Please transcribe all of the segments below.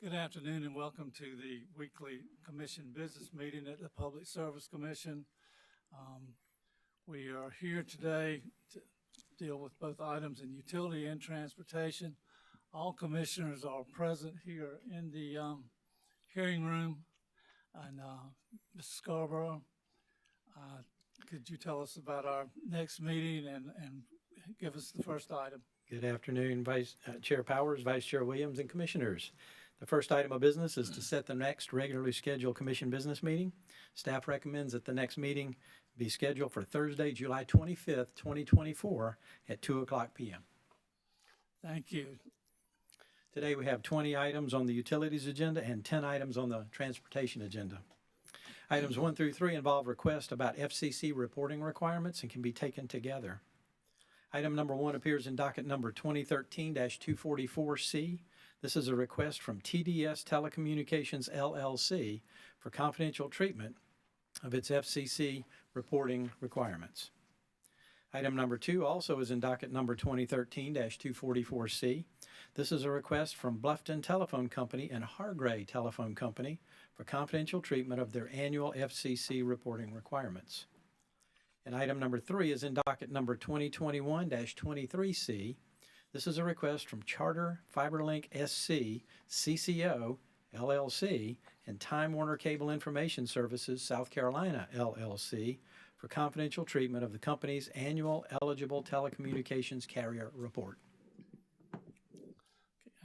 Good afternoon and welcome to the weekly commission business meeting at the Public Service Commission. We are here today to deal with both items in utility and transportation. All commissioners are present here in the hearing room. And Mr. Scarborough, could you tell us about our next meeting and give us the first item? Good afternoon, Chair Powers, Vice Chair Williams, and Commissioners. The first item of business is to set the next regularly scheduled Commission business meeting. Staff recommends that the next meeting be scheduled for Thursday, July 25th, 2024 at 2:00 p.m. Thank you. Today we have 20 items on the utilities agenda and 10 items on the transportation agenda. Items 1 through 3 involve requests about FCC reporting requirements and can be taken together. Item number 1 appears in docket number 2013-244C. This is a request from TDS Telecommunications LLC for confidential treatment of its FCC reporting requirements. Item number 2 also is in docket number 2013-244C. This is a request from Bluffton Telephone Company and Hargray Telephone Company for confidential treatment of their annual FCC reporting requirements. And item number 3 is in docket number 2021-23C. This is a request from Charter FiberLink SC, CCO, LLC, and Time Warner Cable Information Services, South Carolina, LLC, for confidential treatment of the company's annual eligible telecommunications carrier report.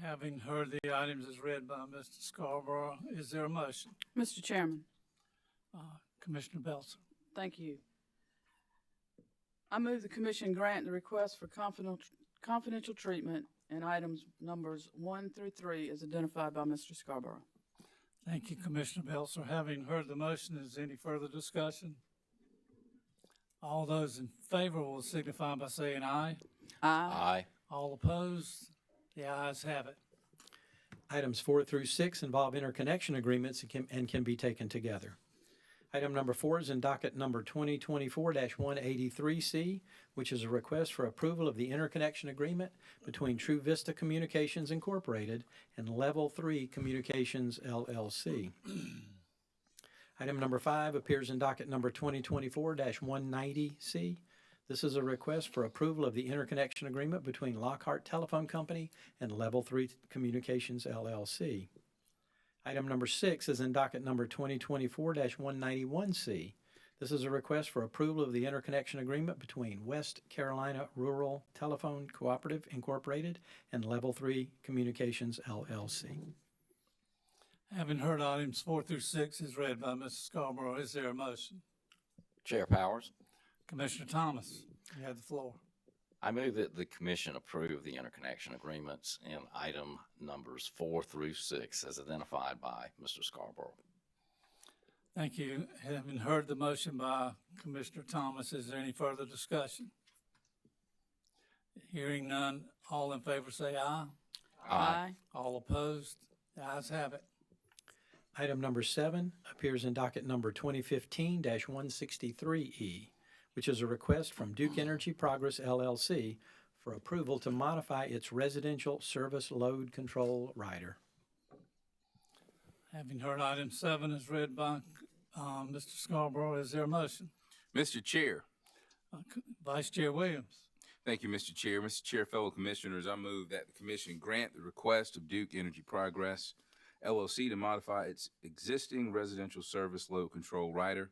Having heard the items as read by Mr. Scarborough, is there a motion? Mr. Chairman. Commissioner Belzer. Thank you. I move the Commission grant the request for confidential treatment in items numbers 1 through 3 as identified by Mr. Scarborough. Thank you, Commissioner Belzer. Having heard the motion, is there any further discussion? All those in favor will signify by saying aye. Aye. All opposed? The ayes have it. Items 4 through 6 involve interconnection agreements and can be taken together. Item number 4 is in docket number 2024-183C, which is a request for approval of the interconnection agreement between True Vista Communications Incorporated and Level 3 Communications LLC. Item number 5 appears in docket number 2024-190C. This is a request for approval of the interconnection agreement between Lockhart Telephone Company and Level 3 Communications LLC. Item number 6 is in docket number 2024-191C. This is a request for approval of the interconnection agreement between West Carolina Rural Telephone Cooperative Incorporated and Level 3 Communications LLC. Having heard items 4 through 6 as read by Mr. Scarborough, is there a motion? Chair Powers, Commissioner Thomas, you have the floor. I move that the Commission approve the interconnection agreements in item numbers 4 through 6 as identified by Mr. Scarborough. Thank you. Having heard the motion by Commissioner Thomas, is there any further discussion? Hearing none, all in favor say aye. Aye. All opposed? The ayes have it. Item number 7 appears in docket number 2015-163E, which is a request from Duke Energy Progress LLC for approval to modify its residential service load control rider. Having heard item 7 as read by Mr. Scarborough, is there a motion? Mr. Chair. Vice Chair Williams. Thank you, Mr. Chair. Mr. Chair, fellow commissioners, I move that the Commission grant the request of Duke Energy Progress LLC to modify its existing residential service load control rider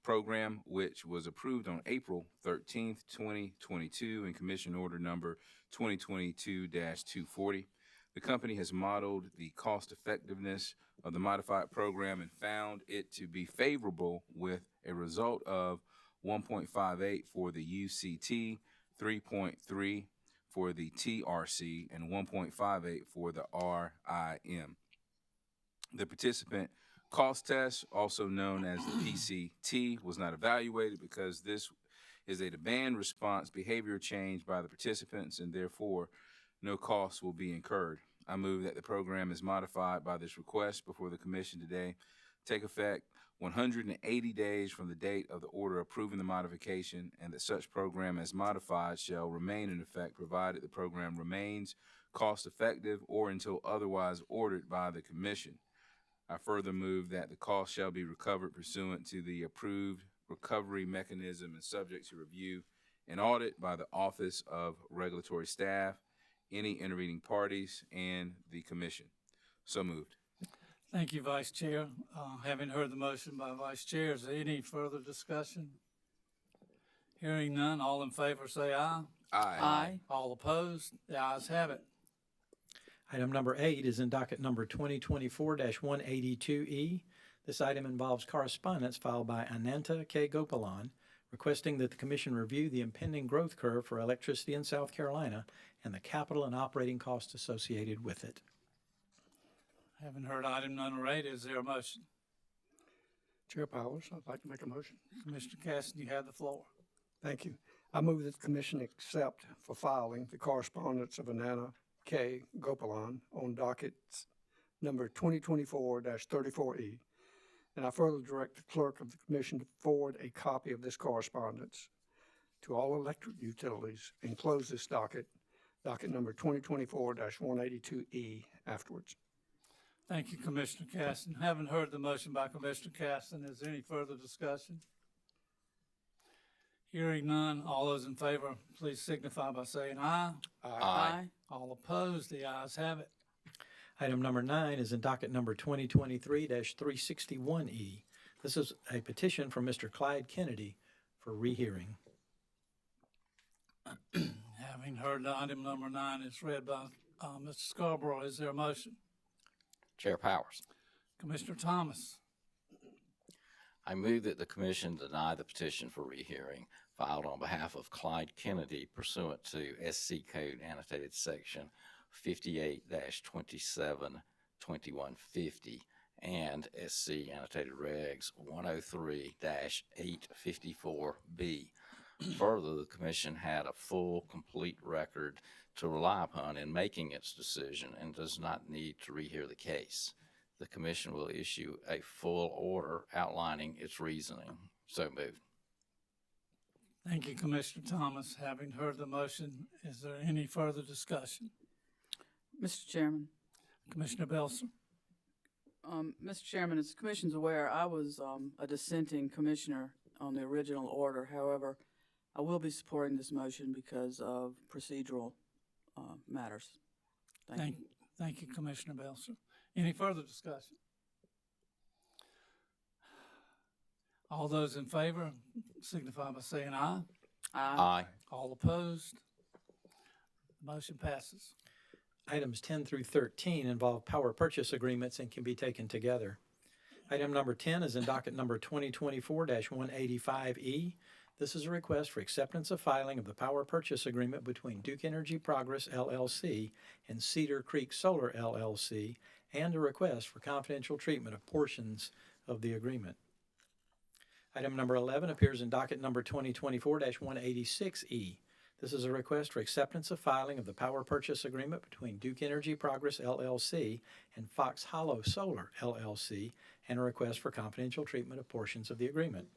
program, which was approved on April 13th, 2022 in Commission Order number 2022-240. The company has modeled the cost effectiveness of the modified program and found it to be favorable with a result of 1.58 for the UCT, 3.3 for the TRC, and 1.58 for the RIM. The participant cost test, also known as the PCT, was not evaluated because this is a demand response behavior change by the participants and therefore no costs will be incurred. I move that the program is modified by this request before the Commission today take effect 180 days from the date of the order approving the modification, and that such program as modified shall remain in effect provided the program remains cost-effective or until otherwise ordered by the Commission. I further move that the cost shall be recovered pursuant to the approved recovery mechanism and subject to review and audit by the Office of Regulatory Staff, any intervening parties, and the Commission. So moved. Thank you, Vice Chair. Having heard the motion by Vice Chair, is there any further discussion? Hearing none, all in favor say aye. Aye. All opposed, the ayes have it. Item number 8 is in docket number 2024-182E. This item involves correspondence filed by Ananta K. Gopalan requesting that the Commission review the impending growth curve for electricity in South Carolina and the capital and operating costs associated with it. Having heard item number 8, is there a motion? Chair Powers, I'd like to make a motion. Commissioner Caston, you have the floor. Thank you. I move that the Commission accept for filing the correspondence of Anana K. Gopalan on dockets number 2024-34E. And I further direct the clerk of the Commission to forward a copy of this correspondence to all electric utilities and close this docket number 2024-182E afterwards. Thank you, Commissioner Caston. Having heard the motion by Commissioner Caston, is there any further discussion? Hearing none, all those in favor, please signify by saying aye. Aye. All opposed, the ayes have it. Item number 9 is in docket number 2023-361E. This is a petition from Mr. Clyde Kennedy for rehearing. Having heard item number 9 is read by Mr. Scarborough, is there a motion? Chair Powers. Commissioner Thomas. I move that the Commission deny the petition for rehearing filed on behalf of Clyde Kennedy pursuant to SC Code annotated section 58-27-2150 and SC annotated regs 103-854B. Further, the Commission had a full, complete record to rely upon in making its decision and does not need to rehear the case. The Commission will issue a full order outlining its reasoning. So moved. Thank you, Commissioner Thomas. Having heard the motion, is there any further discussion? Mr. Chairman. Commissioner Belser. Mr. Chairman, as the Commission's aware, I was a dissenting commissioner on the original order. However, I will be supporting this motion because of procedural matters. Thank you. Thank you, Commissioner Belser. Any further discussion? All those in favor signify by saying aye. Aye. All opposed? The motion passes. Items 10 through 13 involve power purchase agreements and can be taken together. Item number 10 is in docket number 2024-185E. This is a request for acceptance of filing of the power purchase agreement between Duke Energy Progress, LLC and Cedar Creek Solar, LLC, and a request for confidential treatment of portions of the agreement. Item number 11 appears in docket number 2024-186E. This is a request for acceptance of filing of the power purchase agreement between Duke Energy Progress, LLC and Fox Hollow Solar, LLC, and a request for confidential treatment of portions of the agreement.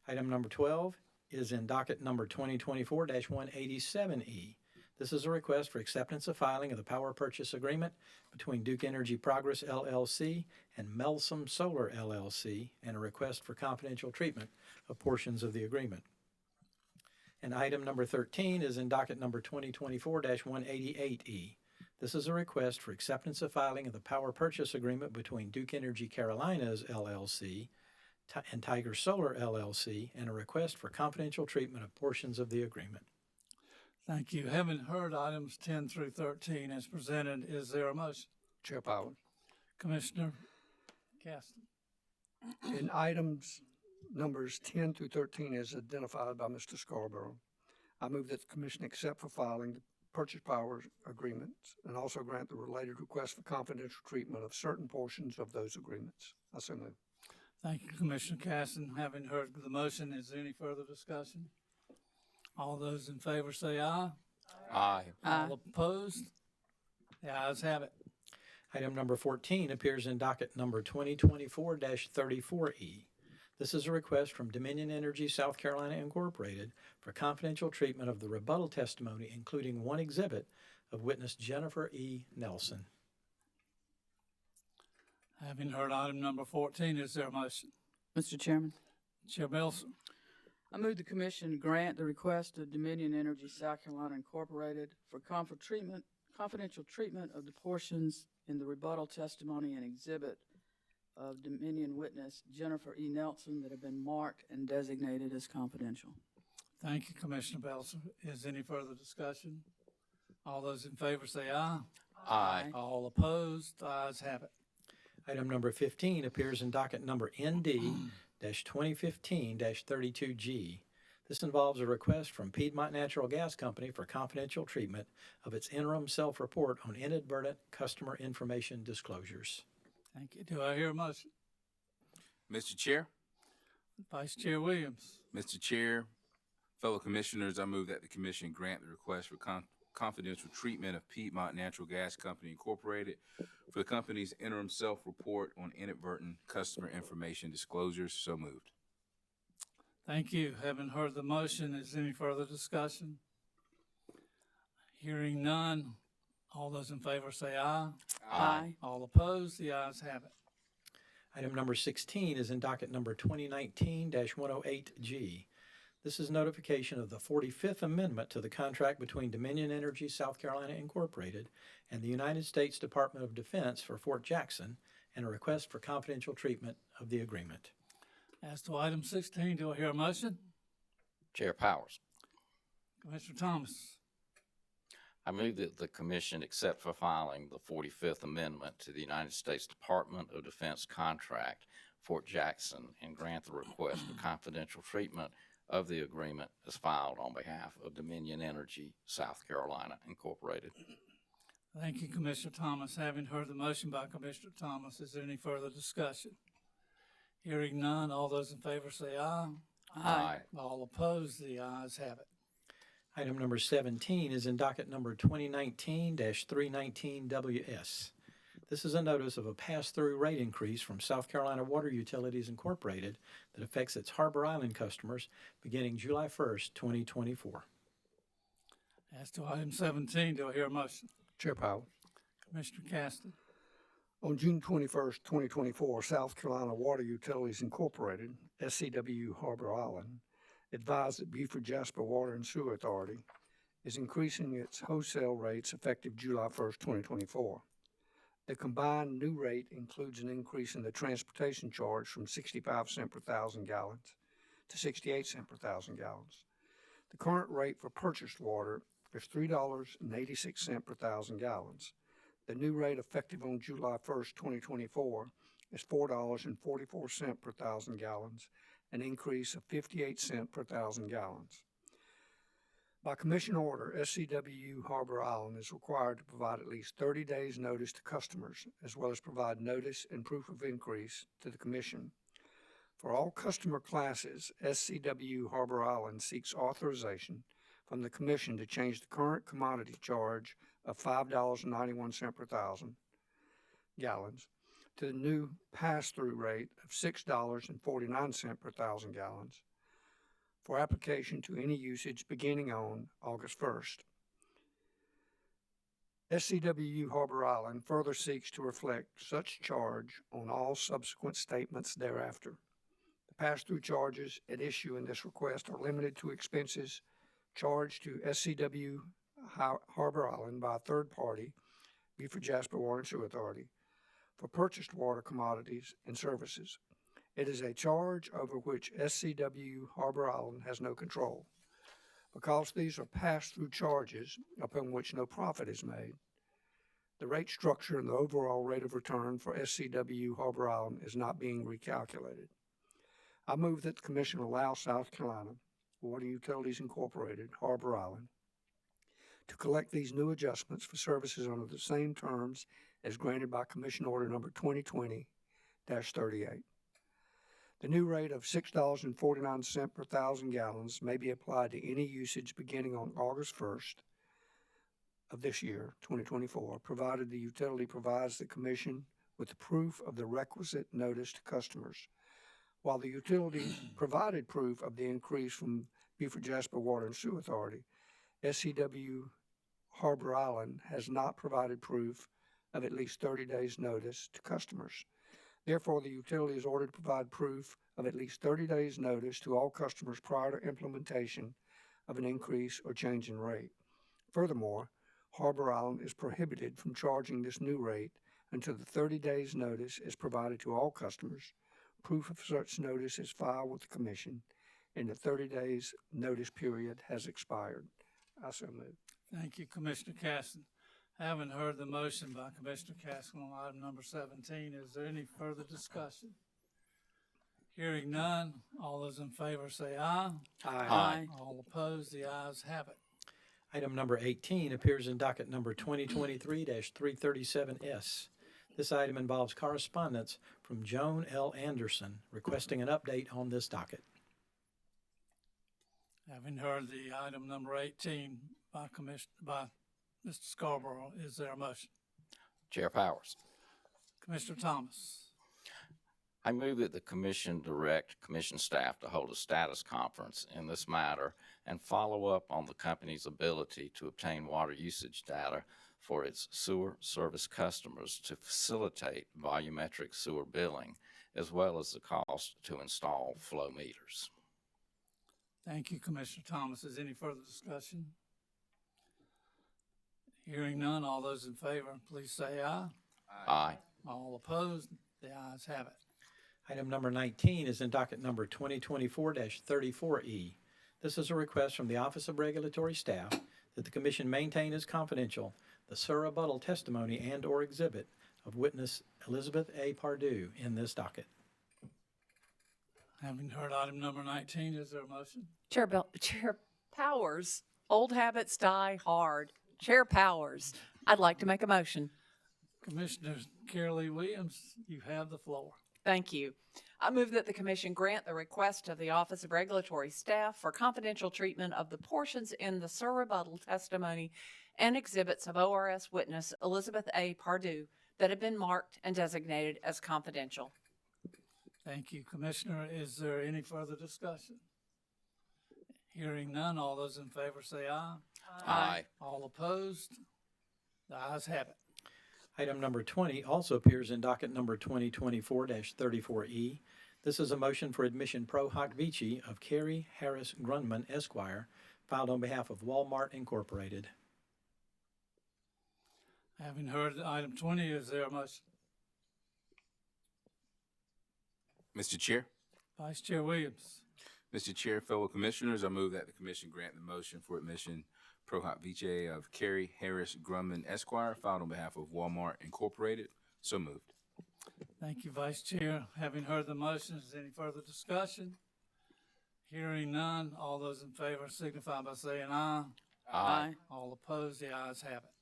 Item number 12 is in docket number 2024-187E. This is a request for acceptance of filing of the power purchase agreement between Duke Energy Progress, LLC and Melsom Solar, LLC, and a request for confidential treatment of portions of the agreement. And item number 13 is in docket number 2024-188E. This is a request for acceptance of filing of the power purchase agreement between Duke Energy Carolinas, LLC and Tiger Solar, LLC, and a request for confidential treatment of portions of the agreement. Thank you. Having heard items 10 through 13 as presented, is there a motion? Chair Powers. Commissioner Caston. In items numbers 10 through 13 as identified by Mr. Scarborough, I move that the Commission accept for filing the purchase power agreements and also grant the related request for confidential treatment of certain portions of those agreements. I so move. Thank you, Commissioner Caston. Having heard the motion, is there any further discussion? All those in favor say aye. Aye. All opposed? The ayes have it. Item number 14 appears in docket number 2024-34E. This is a request from Dominion Energy South Carolina Incorporated for confidential treatment of the rebuttal testimony, including one exhibit of witness Jennifer E. Nelson. Having heard item number 14, is there a motion? Mr. Chairman, Chair Milson. I move the commission grant the request of Dominion Energy South Carolina Incorporated for confidential treatment of the portions in the rebuttal testimony and exhibit of Dominion witness Jennifer E. Nelson that have been marked and designated as confidential. Thank you, Commissioner Belson. Is any further discussion? All those in favor say aye. Aye. All opposed, the ayes have it. Item number 15 appears in docket number ND-2015-32G. This involves a request from Piedmont Natural Gas Company for confidential treatment of its interim self-report on inadvertent customer information disclosures. Thank you. Do I hear a motion? Mr. Chair, Vice Chair Williams. Mr. Chair, fellow commissioners, I move that the commission grant the request for confidential treatment of Piedmont Natural Gas Company Incorporated for the company's interim self-report on inadvertent customer information disclosures. So moved. Thank you. Having heard the motion, is any further discussion? Hearing none, all those in favor say aye. Aye. All opposed, the ayes have it. Item number 16 is in docket number 2019-108G. This is notification of the 45th Amendment to the contract between Dominion Energy South Carolina Incorporated and the United States Department of Defense for Fort Jackson, and a request for confidential treatment of the agreement. As to item 16, do I hear a motion? Chair Powers. Commissioner Thomas. I move that the commission accept for filing the 45th Amendment to the United States Department of Defense contract, Fort Jackson, and grant the request for confidential treatment of the agreement as filed on behalf of Dominion Energy South Carolina Incorporated. Thank you, Commissioner Thomas. Having heard the motion by Commissioner Thomas, is there any further discussion? Hearing none, all those in favor say aye. Aye. All opposed, the ayes have it. Item number 17 is in docket number 2019-319WS. This is a notice of a pass-through rate increase from South Carolina Water Utilities Incorporated that affects its Harbor Island customers beginning July 1st, 2024. As to item 17, do I hear a motion? Chair Powell. Commissioner Caston. On June 21st, 2024, South Carolina Water Utilities Incorporated, SCW Harbor Island, advised that Beaufort Jasper Water and Sewer Authority is increasing its wholesale rates effective July 1st, 2024. The combined new rate includes an increase in the transportation charge from 65 cents per thousand gallons to 68 cents per thousand gallons. The current rate for purchased water is $3.86 per thousand gallons. The new rate effective on July 1st, 2024 is $4.44 per thousand gallons, an increase of 58 cents per thousand gallons. By commission order, SCW Harbor Island is required to provide at least 30 days' notice to customers, as well as provide notice and proof of increase to the commission. For all customer classes, SCW Harbor Island seeks authorization from the commission to change the current commodity charge of $5.91 per thousand gallons to the new pass-through rate of $6.49 per thousand gallons for application to any usage beginning on August 1st. SCW Harbor Island further seeks to reflect such charge on all subsequent statements thereafter. The pass-through charges at issue in this request are limited to expenses charged to SCW Harbor Island by a third party, Beaufort Jasper Water and Sewer Authority, for purchased water commodities and services. It is a charge over which SCW Harbor Island has no control. Because these are pass-through charges upon which no profit is made, the rate structure and the overall rate of return for SCW Harbor Island is not being recalculated. I move that the Commission allow South Carolina Water Utilities Incorporated, Harbor Island, to collect these new adjustments for services under the same terms as granted by Commission Order Number 2020-38. The new rate of $6.49 per thousand gallons may be applied to any usage beginning on August 1st of this year, 2024, provided the utility provides the Commission with the proof of the requisite notice to customers. While the utility provided proof of the increase from Beaufort Jasper Water and Sewer Authority, SCW Harbor Island has not provided proof of at least 30 days' notice to customers. Therefore, the utility is ordered to provide proof of at least 30 days' notice to all customers prior to implementation of an increase or change in rate. Furthermore, Harbor Island is prohibited from charging this new rate until the 30 days' notice is provided to all customers. Proof of such notice is filed with the Commission, and the 30 days notice period has expired. I so move. Thank you, Commissioner Caston. Having heard the motion by Commissioner Caston on item number 17, is there any further discussion? Hearing none, all those in favor say aye. Aye. All opposed, the ayes have it. Item number 18 appears in docket number 2023-337S. This item involves correspondence from Joan L. Anderson requesting an update on this docket. Having heard the item number 18 by Mr. Scarborough, is there a motion? Chair Powers. Commissioner Thomas. I move that the commission direct commission staff to hold a status conference in this matter and follow up on the company's ability to obtain water usage data for its sewer service customers to facilitate volumetric sewer billing, as well as the cost to install flow meters. Thank you, Commissioner Thomas. Is any further discussion? Hearing none, all those in favor, please say aye. Aye. All opposed, the ayes have it. Item number 19 is in docket number 2024-34E. This is a request from the Office of Regulatory Staff that the Commission maintain as confidential the surrebuttal testimony and/or exhibit of witness Elizabeth A. Pardue in this docket. Having heard item number 19, is there a motion? Chair Powers, old habits die hard. Chair Powers, I'd like to make a motion. Commissioner Carolee Williams, you have the floor. Thank you. I move that the Commission grant the request of the Office of Regulatory Staff for confidential treatment of the portions in the surrebuttal testimony and exhibits of ORS witness Elizabeth A. Pardue that have been marked and designated as confidential. Thank you, Commissioner. Is there any further discussion? Hearing none, all those in favor say aye. Aye. All opposed, the ayes have it. Item number 20 also appears in docket number 2024-34E. This is a motion for admission pro hoc vici of Carrie Harris Grunman, Esquire, filed on behalf of Walmart Incorporated. Having heard item 20, is there a motion? Mr. Chair. Vice Chair Williams. Mr. Chair, fellow commissioners, I move that the commission grant the motion for admission pro hoc vice of Carrie Harris Grumman, Esquire, filed on behalf of Walmart Incorporated. So moved. Thank you, Vice Chair. Having heard the motion, is there any further discussion? Hearing none, all those in favor signify by saying aye. Aye. All opposed, the ayes have it.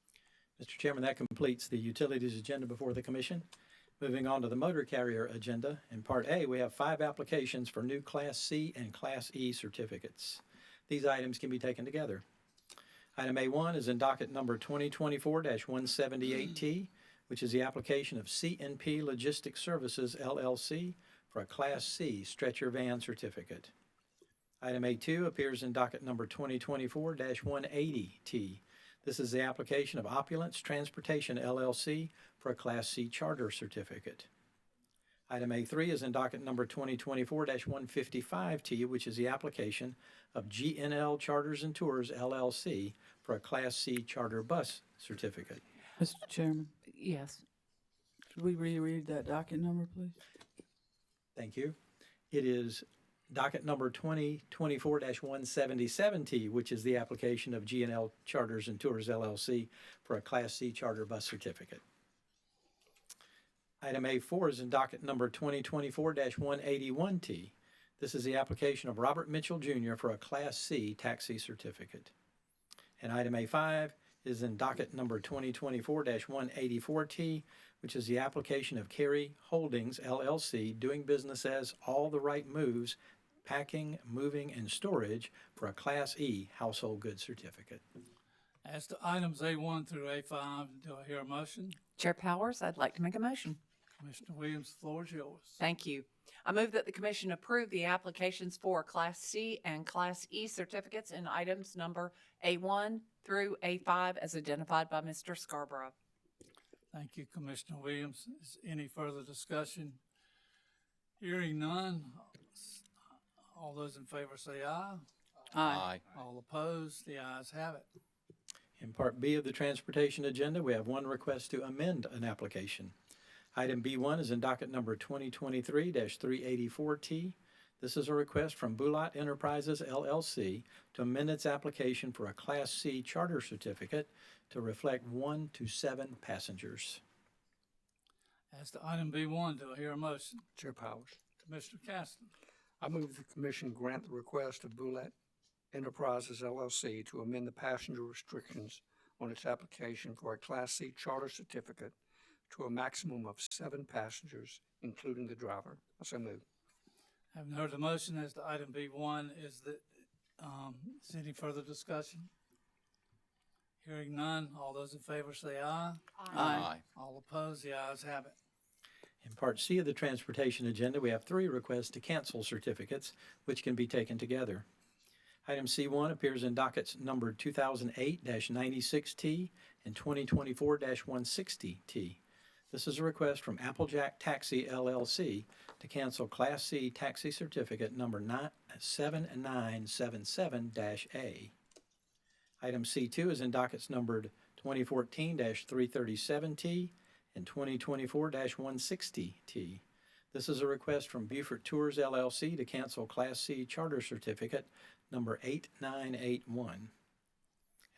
Mr. Chairman, that completes the utilities agenda before the Commission. Moving on to the motor carrier agenda. In Part A, we have 5 applications for new Class C and Class E certificates. These items can be taken together. Item A1 is in docket number 2024-178T, which is the application of CNP Logistics Services, LLC, for a Class C stretcher van certificate. Item A2 appears in docket number 2024-180T. This is the application of Opulence Transportation, LLC, for a Class C charter certificate. Item A3 is in docket number 2024-155T, which is the application of GNL Charters and Tours, LLC, for a Class C charter bus certificate. Mr. Chairman, Yes. should we reread that docket number, please? Thank you. It is docket number 2024-177T, which is the application of GNL Charters and Tours, LLC, for a Class C charter bus certificate. Item A4 is in docket number 2024-181T. This is the application of Robert Mitchell, Jr. for a Class C taxi certificate. And item A5 is in docket number 2024-184T, which is the application of Carey Holdings, LLC, doing business as All the Right Moves, Packing, Moving, and Storage, for a Class E household goods certificate. As to items A1 through A5, do I hear a motion? Chair Powers, I'd like to make a motion. Commissioner Williams, the floor is yours. Thank you. I move that the Commission approve the applications for Class C and Class E certificates in items number A1 through A5 as identified by Mr. Scarborough. Thank you, Commissioner Williams. Is any further discussion? Hearing none, all those in favor say aye. Aye. All opposed, the ayes have it. In Part B of the Transportation Agenda, we have one request to amend an application. Item B1 is in docket number 2023-384T. This is a request from Bulat Enterprises, LLC, to amend its application for a Class C charter certificate to reflect 1 to 7 passengers. As to item B1, do I hear a motion? Chair Powers. Commissioner Caston. I move the commission grant the request of Bulat Enterprises LLC to amend the passenger restrictions on its application for a Class C charter certificate to a maximum of 7 passengers, including the driver. I so move. Having heard the motion as to item B1, is any further discussion? Hearing none, all those in favor say aye. Aye. All opposed, the ayes have it. In Part C of the Transportation Agenda, we have 3 requests to cancel certificates, which can be taken together. Item C1 appears in dockets numbered 2008-96T and 2024-160T. This is a request from Applejack Taxi, LLC, to cancel Class C taxi certificate number 7977-A. Item C2 is in dockets numbered 2014-337T and 2024-160T. This is a request from Beaufort Tours, LLC, to cancel Class C charter certificate number 8981.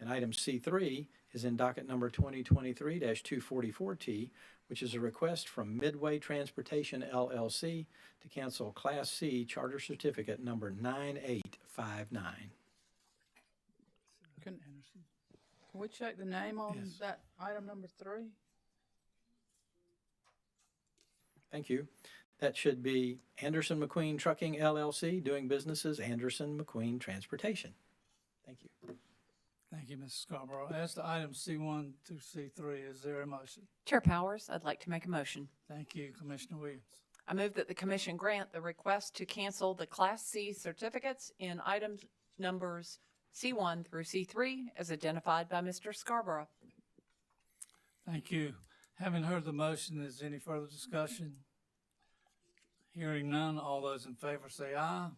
And item C3 is in docket number 2023-244T, which is a request from Midway Transportation, LLC, to cancel Class C charter certificate number 9859. Can we check the name on Yes. that item number 3? Thank you. That should be Anderson McQueen Trucking, LLC, doing business as Anderson McQueen Transportation. Thank you. Thank you, Mrs. Scarborough. As to items C1 through C3, is there a motion? Chair Powers, I'd like to make a motion. Thank you, Commissioner Williams. I move that the commission grant the request to cancel the Class C certificates in items numbers C1 through C3 as identified by Mr. Scarborough. Thank you. Having heard the motion, is any further discussion? Hearing none, all those in favor say aye.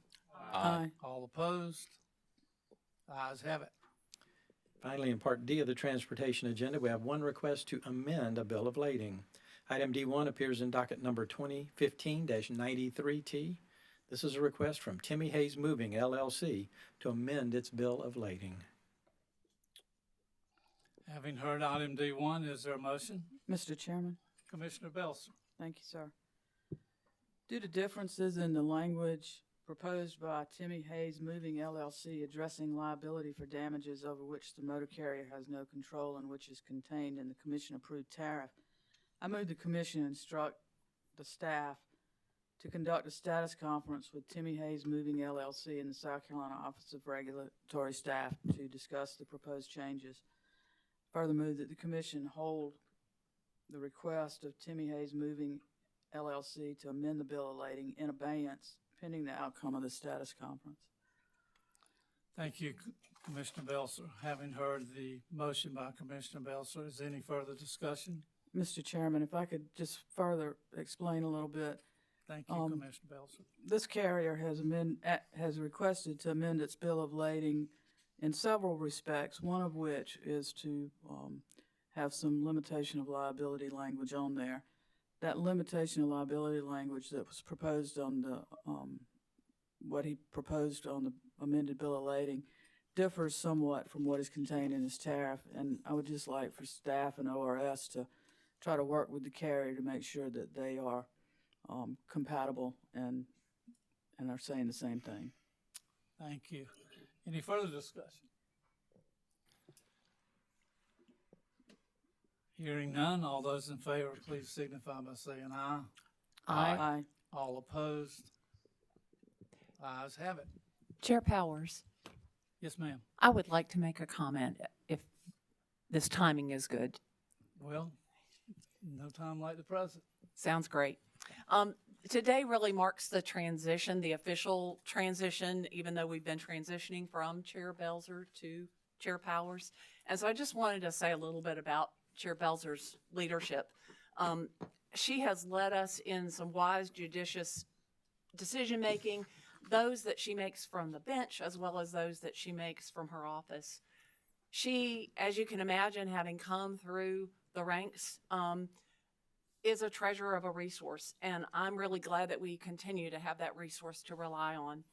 Aye. All opposed? The ayes have it. Finally, in Part D of the Transportation Agenda, we have one request to amend a bill of lading. Item D1 appears in docket number 2015-93T. This is a request from Timmy Hayes Moving, LLC, to amend its bill of lading. Having heard item D1, is there a motion? Mr. Chairman. Commissioner Belser. Thank you, sir. Due to differences in the language proposed by Timmy Hayes Moving LLC addressing liability for damages over which the motor carrier has no control and which is contained in the commission-approved tariff, I move the commission instruct the staff to conduct a status conference with Timmy Hayes Moving LLC and the South Carolina Office of Regulatory Staff to discuss the proposed changes. Further move that the commission hold the request of Timmy Hayes Moving LLC to amend the bill of lading in abeyance pending the outcome of the status conference. Thank you, Commissioner Belser. Having heard the motion by Commissioner Belser, is there any further discussion? Mr. Chairman, if I could just further explain a little bit. Thank you, Commissioner Belser. This carrier has requested to amend its bill of lading in several respects, one of which is to have some limitation of liability language on there. That limitation of liability language that was proposed on the, what he proposed on the amended bill of lading differs somewhat from what is contained in his tariff, and I would just like for staff and ORS to try to work with the carrier to make sure that they are compatible and are saying the same thing. Thank you. Any further discussion? Hearing none, all those in favor, please signify by saying aye. Aye. All opposed? Ayes have it. Chair Powers, Yes, ma'am. I would like to make a comment if this timing is good. Well, no time like the present. Sounds great. Today really marks the transition, the official transition, even though we've been transitioning from Chair Belser to Chair Powers. And so I just wanted to say a little bit about Chair Belzer's leadership. She has led us in some wise, judicious decision-making, those that she makes from the bench as well as those that she makes from her office. She, as you can imagine, having come through the ranks, is a treasure of a resource, and I'm really glad that we continue to have that resource to rely on.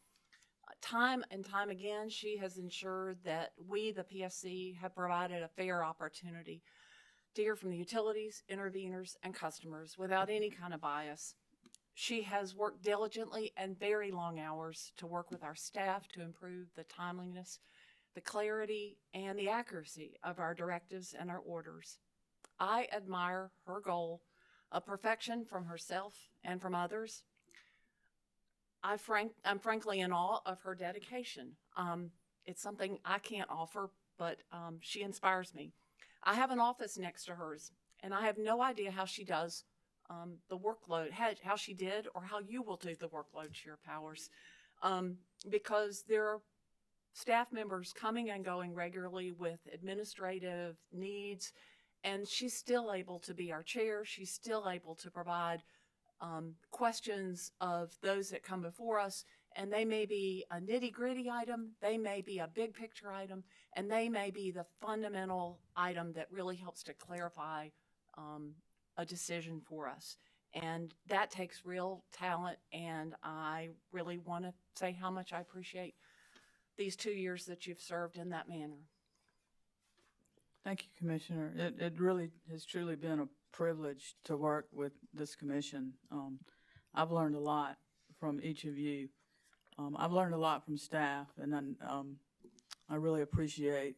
Time and time again, she has ensured that we, the PSC, have provided a fair opportunity to hear from the utilities, interveners, and customers without any kind of bias. She has worked diligently and very long hours to work with our staff to improve the timeliness, the clarity, and the accuracy of our directives and our orders. I admire her goal of perfection from herself and from others. I'm frankly in awe of her dedication. It's something I can't offer, but she inspires me. I have an office next to hers, and I have no idea how she does the workload, how she did or how you will do the workload, Chair Powers, because there are staff members coming and going regularly with administrative needs, and she's still able to be our chair. She's still able to provide questions of those that come before us, and they may be a nitty-gritty item, they may be a big picture item, and they may be the fundamental item that really helps to clarify a decision for us. And that takes real talent, and I really want to say how much I appreciate these 2 years that you've served in that manner. Thank you, Commissioner. It really has truly been a privilege to work with this commission. I've learned a lot from each of you. I've learned a lot from staff, and I really appreciate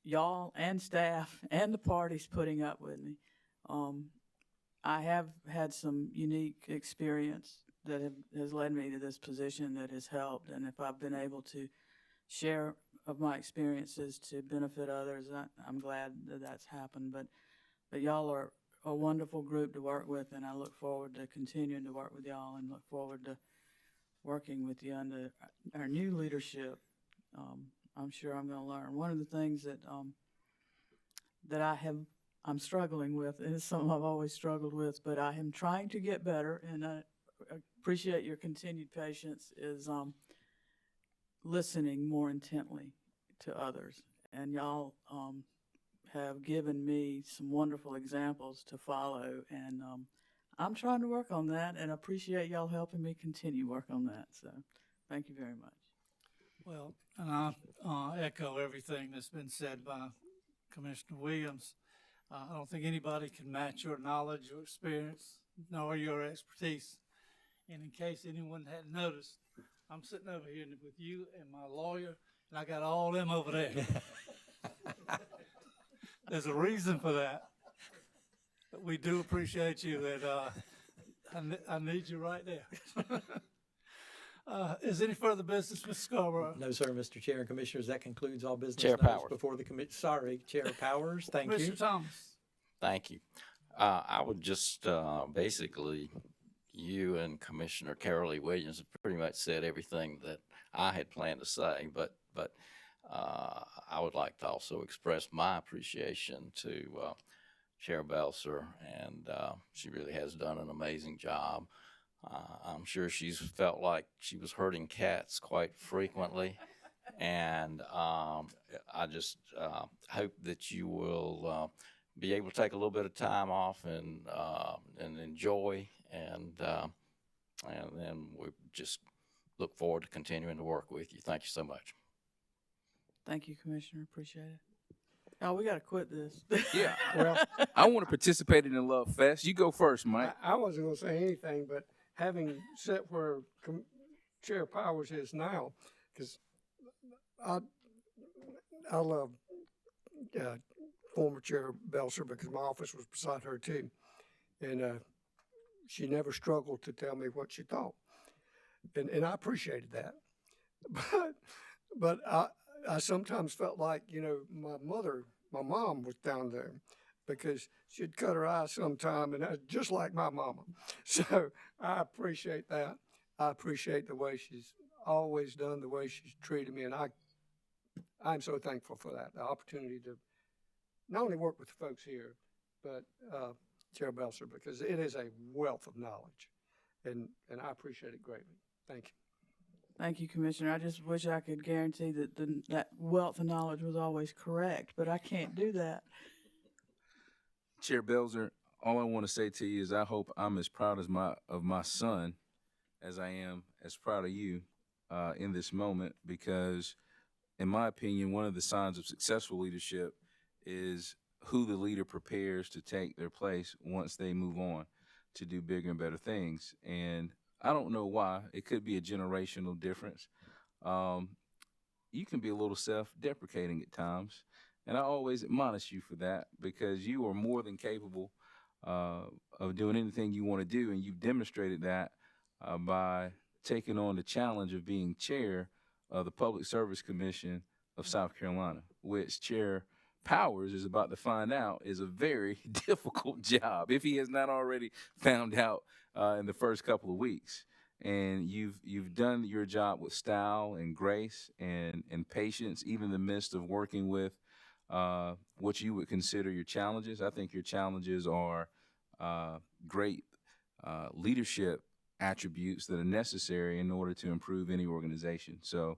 y'all and staff and the parties putting up with me. I have had some unique experience that has led me to this position that has helped, and if I've been able to share of my experiences to benefit others, I'm glad that that's happened. But y'all are a wonderful group to work with, and I look forward to continuing to work with y'all and look forward to working with you under our new leadership. I'm sure I'm going to learn. One of the things that I'm struggling with, and it's something I've always struggled with, but I am trying to get better, and I appreciate your continued patience, is listening more intently to others. And y'all have given me some wonderful examples to follow, and I'm trying to work on that, and appreciate y'all helping me continue work on that. So thank you very much. Well, and I echo everything that's been said by Commissioner Williams. I don't think anybody can match your knowledge or experience, nor your expertise. And in case anyone hadn't noticed, I'm sitting over here with you and my lawyer, and I got all them over there. There's a reason for that. But we do appreciate you, and I need you right there. Is any further business, Mr. Scarborough? No, sir, Mr. Chair and Commissioners, that concludes all business Chair notice Powers. before the committee. Sorry, Chair Powers, thank you. Mr. Thomas? Thank you. I would just basically, you and Commissioner Carol Lee Williams have pretty much said everything that I had planned to say, but I would like to also express my appreciation to Chair Belzer, and she really has done an amazing job. I'm sure she's felt like she was herding cats quite frequently, and I just hope that you will be able to take a little bit of time off and enjoy, and then we just look forward to continuing to work with you. Thank you so much. Thank you, Commissioner. Appreciate it. Oh, we got to quit this. Yeah, Well, I want to participate in the Love Fest. You go first, Mike. I wasn't going to say anything, but having sat where Chair Powers is now, because I love former Chair Belzer because my office was beside her too, and she never struggled to tell me what she thought, and I appreciated that. But I sometimes felt like, you know, my mom was down there, because she'd cut her eyes sometime, and that's just like my mama. So I appreciate that. I appreciate the way she's always done, the way she's treated me, and I I'm so thankful for that, the opportunity to not only work with the folks here, but Chair Belser, because it is a wealth of knowledge, and I appreciate it greatly. Thank you. Thank you, Commissioner. I just wish I could guarantee that that wealth of knowledge was always correct, but I can't do that. Chair Belzer, all I want to say to you is I hope I'm as proud of my son as I am as proud of you in this moment, because in my opinion, one of the signs of successful leadership is who the leader prepares to take their place once they move on to do bigger and better things. And I don't know why. It could be a generational difference. You can be a little self-deprecating at times, and I always admonish you for that, because you are more than capable of doing anything you want to do, and you've demonstrated that by taking on the challenge of being chair of the Public Service Commission of South Carolina, which Chair Powers is about to find out is a very difficult job, if he has not already found out in the first couple of weeks. And you've done your job with style and grace and patience, even in the midst of working with what you would consider your challenges. I think your challenges are great leadership attributes that are necessary in order to improve any organization. So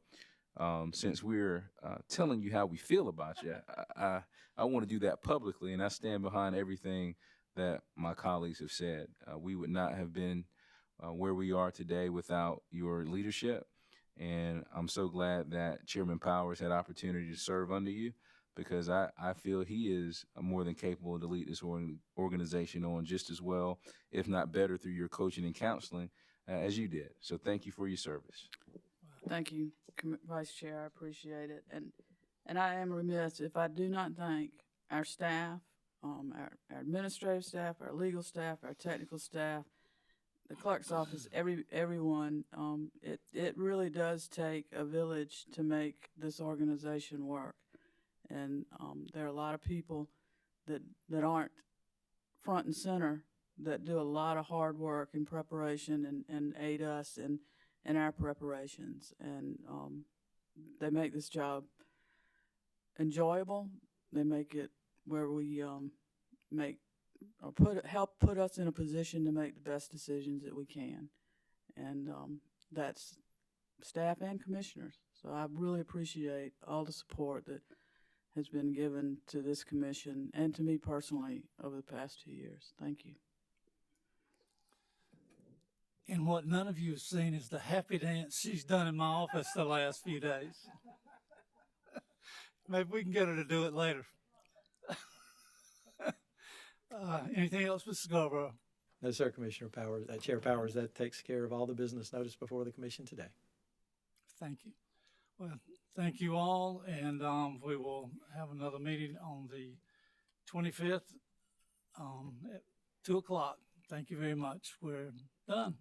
since we're telling you how we feel about you, I want to do that publicly, and I stand behind everything that my colleagues have said. We would not have been where we are today without your leadership, and I'm so glad that Chairman Powers had opportunity to serve under you, because I feel he is more than capable to lead this organization on just as well, if not better, through your coaching and counseling as you did. So thank you for your service. Thank you, Vice Chair. I appreciate it. And I am remiss if I do not thank our staff, our administrative staff, our legal staff, our technical staff, the clerk's office, everyone. It really does take a village to make this organization work. And there are a lot of people that aren't front and center that do a lot of hard work in preparation and aid us in our preparations. And they make this job enjoyable. They make it where we help put us in a position to make the best decisions that we can. And that's staff and commissioners. So I really appreciate all the support that has been given to this commission and to me personally over the past 2 years. Thank you. And what none of you have seen is the happy dance she's done in my office the last few days. Maybe we can get her to do it later. Anything else, Mr. Scarborough? No, sir, Commissioner Powers. Chair Powers, that takes care of all the business noticed before the commission today. Thank you. Well, thank you all, and we will have another meeting on the 25th at 2 o'clock. Thank you very much. We're done.